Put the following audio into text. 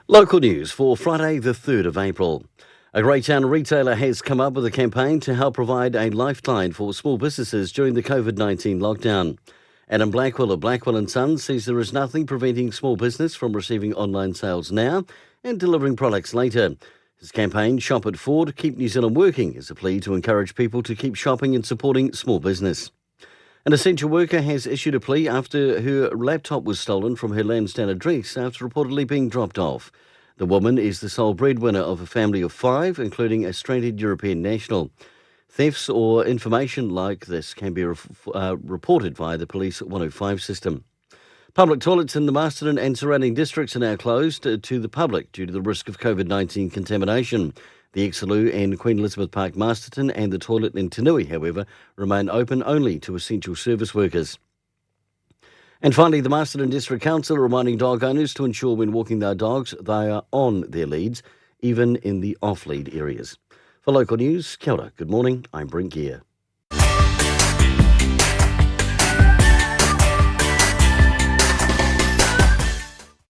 Local news for Friday, the 3rd of April. A Greytown retailer has come up with a campaign to help provide a lifeline for small businesses during the COVID-19 lockdown. Adam Blackwell of Blackwell and Sons says there is nothing preventing small business from receiving online sales now and delivering products later. His campaign, Shop at Ford, Keep New Zealand Working, is a plea to encourage people to keep shopping and supporting small business. An essential worker has issued a plea after her laptop was stolen from her Lansdowne address after reportedly being dropped off. The woman is the sole breadwinner of a family of 5, including a stranded European national. Thefts or information like this can be reported via the Police 105 system. Public toilets in the Masterton and surrounding districts are now closed to the public due to the risk of COVID-19 contamination. The Exelou and Queen Elizabeth Park Masterton and the toilet in Tanui, however, remain open only to essential service workers. And finally, the Masterton District Council are reminding dog owners to ensure when walking their dogs they are on their leads, even in the off-lead areas. For local news, kia ora, good morning, I'm Brent Gare.